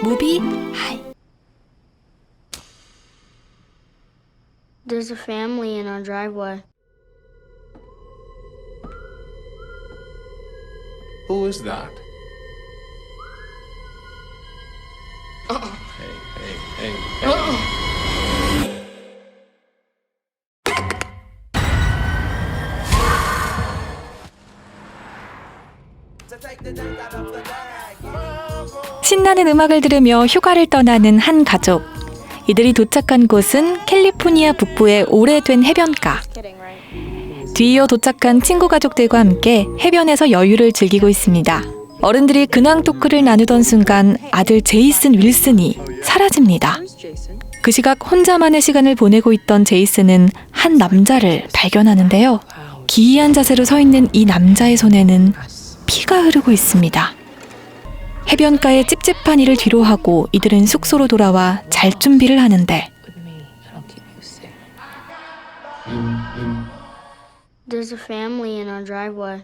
무비 하이. There's a family in our driveway. Who is that? Hey. 신나는 음악을 들으며 휴가를 떠나는 한 가족. 이들이 도착한 곳은 캘리포니아 북부의 오래된 해변가. 뒤이어 도착한 친구 가족들과 함께 해변에서 여유를 즐기고 있습니다. 어른들이 근황 토크를 나누던 순간 아들 제이슨 윌슨이 사라집니다. 그 시각 혼자만의 시간을 보내고 있던 제이슨은 한 남자를 발견하는데요. 기이한 자세로 서 있는 이 남자의 손에는 피가 흐르고 있습니다. 해변가의 찝찝한 일을 뒤로하고 이들은 숙소로 돌아와 잘 준비를 하는데 There's a family in our driveway.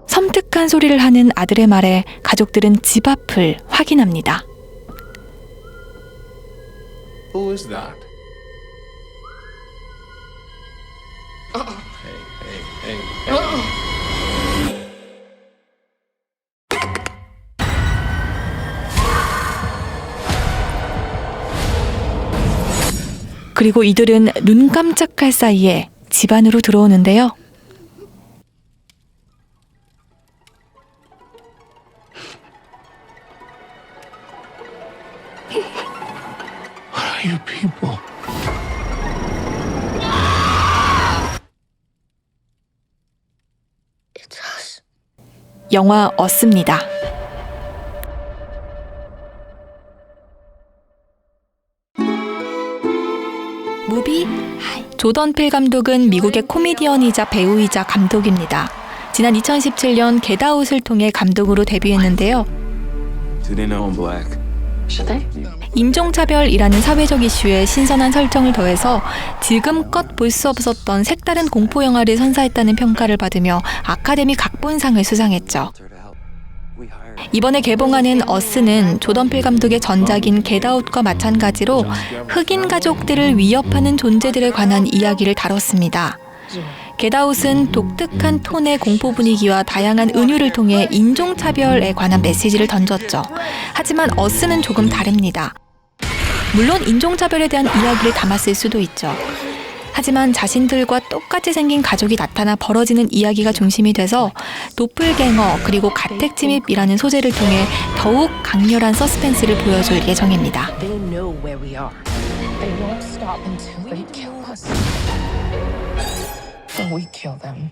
섬뜩한 소리를 하는 아들의 말에 가족들은 집 앞을 확인합니다. Who is that? Hey. 그리고 이들은 눈 깜짝할 사이에 집 안으로 들어오는데요. What are you people? It's us. 영화 어스입니다. 무비 하이. 조던 필 감독은 미국의 코미디언이자 배우이자 감독입니다. 지난 2017년 겟아웃을 통해 감독으로 데뷔했는데요. Do they know I'm black? 인종차별이라는 사회적 이슈에 신선한 설정을 더해서 지금껏 볼 수 없었던 색다른 공포 영화를 선사했다는 평가를 받으며 아카데미 각본상을 수상했죠. 이번에 개봉하는 어스는 조던 필 감독의 전작인 겟아웃과 마찬가지로 흑인 가족들을 위협하는 존재들에 관한 이야기를 다뤘습니다. 겟아웃은 독특한 톤의 공포 분위기와 다양한 은유를 통해 인종차별에 관한 메시지를 던졌죠. 하지만 어스는 조금 다릅니다. 물론 인종차별에 대한 이야기를 담았을 수도 있죠. 하지만 자신들과 똑같이 생긴 가족이 나타나 벌어지는 이야기가 중심이 돼서 도플갱어 그리고 가택침입이라는 소재를 통해 더욱 강렬한 서스펜스를 보여줄 예정입니다. They know where we are. They won't stop until they kill us. Or we kill them.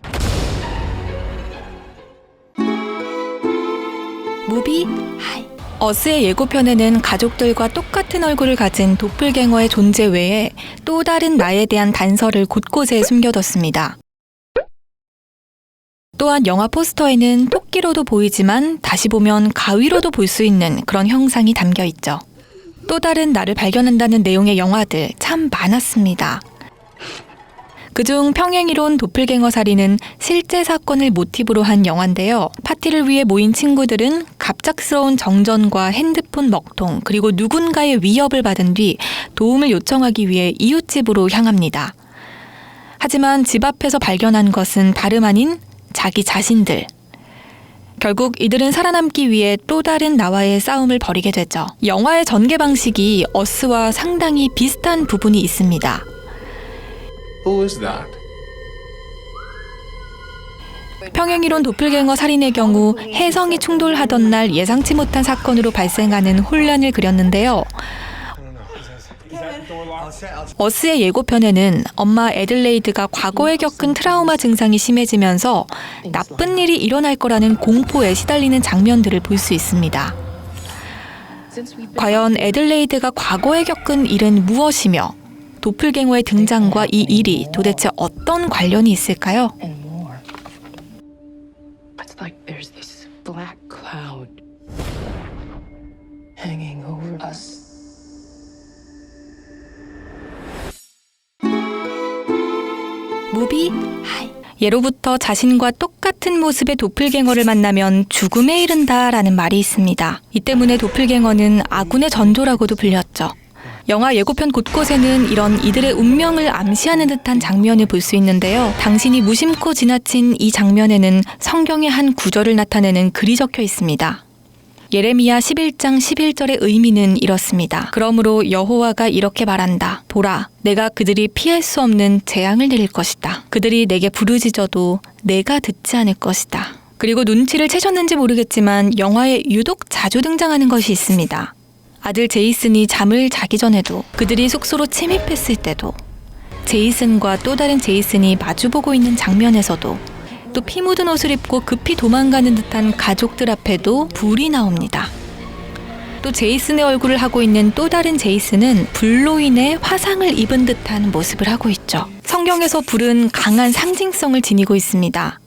무비 하이. 어스의 예고편에는 가족들과 똑같은 얼굴을 가진 도플갱어의 존재 외에 또 다른 나에 대한 단서를 곳곳에 숨겨뒀습니다. 또한 영화 포스터에는 토끼로도 보이지만 다시 보면 가위로도 볼 수 있는 그런 형상이 담겨 있죠. 또 다른 나를 발견한다는 내용의 영화들 참 많았습니다. 그중 평행이론 도플갱어 살인은 실제 사건을 모티브로 한 영화인데요. 파티를 위해 모인 친구들은 갑작스러운 정전과 핸드폰 먹통 그리고 누군가의 위협을 받은 뒤 도움을 요청하기 위해 이웃집으로 향합니다. 하지만 집 앞에서 발견한 것은 다름 아닌 자기 자신들. 결국 이들은 살아남기 위해 또 다른 나와의 싸움을 벌이게 되죠. 영화의 전개 방식이 어스와 상당히 비슷한 부분이 있습니다. Who is that? 평행이론 도플갱어 살인의 경우 해성이 충돌하던 날 예상치 못한 사건으로 발생하는 혼란을 그렸는데요. 어스의 예고편에는 엄마 애들레이드가 과거에 겪은 트라우마 증상이 심해지면서 나쁜 일이 일어날 거라는 공포에 시달리는 장면들을 볼 수 있습니다. 과연 애들레이드가 과거에 겪은 일은 무엇이며 도플갱어의 등장과 이 일이 도대체 어떤 관련이 있을까요? And more. It's like there's this black cloud hanging over us. 무비 하이. 예로부터 자신과 똑같은 모습의 도플갱어를 만나면 죽음에 이른다라는 말이 있습니다. 이 때문에 도플갱어는 아군의 전조라고도 불렸죠. 영화 예고편 곳곳에는 이런 이들의 운명을 암시하는 듯한 장면을 볼 수 있는데요. 당신이 무심코 지나친 이 장면에는 성경의 한 구절을 나타내는 글이 적혀 있습니다. 예레미야 11장 11절의 의미는 이렇습니다. 그러므로 여호와가 이렇게 말한다. 보라, 내가 그들이 피할 수 없는 재앙을 내릴 것이다. 그들이 내게 부르짖어도 내가 듣지 않을 것이다. 그리고 눈치를 채셨는지 모르겠지만 영화에 유독 자주 등장하는 것이 있습니다. 아들 제이슨이 잠을 자기 전에도, 그들이 숙소로 침입했을 때도, 제이슨과 또 다른 제이슨이 마주보고 있는 장면에서도, 또 피 묻은 옷을 입고 급히 도망가는 듯한 가족들 앞에도 불이 나옵니다. 또 제이슨의 얼굴을 하고 있는 또 다른 제이슨은 불로 인해 화상을 입은 듯한 모습을 하고 있죠. 성경에서 불은 강한 상징성을 지니고 있습니다.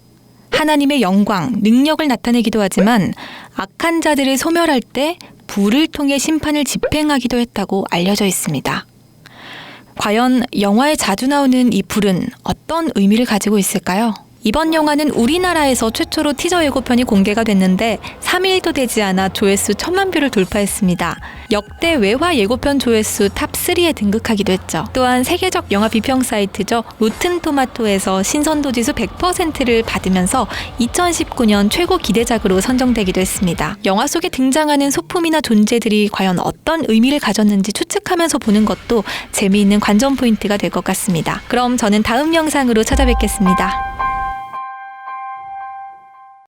하나님의 영광, 능력을 나타내기도 하지만 악한 자들을 소멸할 때 불을 통해 심판을 집행하기도 했다고 알려져 있습니다. 과연 영화에 자주 나오는 이 불은 어떤 의미를 가지고 있을까요? 이번 영화는 우리나라에서 최초로 티저 예고편이 공개가 됐는데 3일도 되지 않아 조회수 1000만 뷰를 돌파했습니다. 역대 외화 예고편 조회수 탑3에 등극하기도 했죠. 또한 세계적 영화 비평 사이트죠. 로튼토마토에서 신선도 지수 100%를 받으면서 2019년 최고 기대작으로 선정되기도 했습니다. 영화 속에 등장하는 소품이나 존재들이 과연 어떤 의미를 가졌는지 추측하면서 보는 것도 재미있는 관전 포인트가 될 것 같습니다. 그럼 저는 다음 영상으로 찾아뵙겠습니다.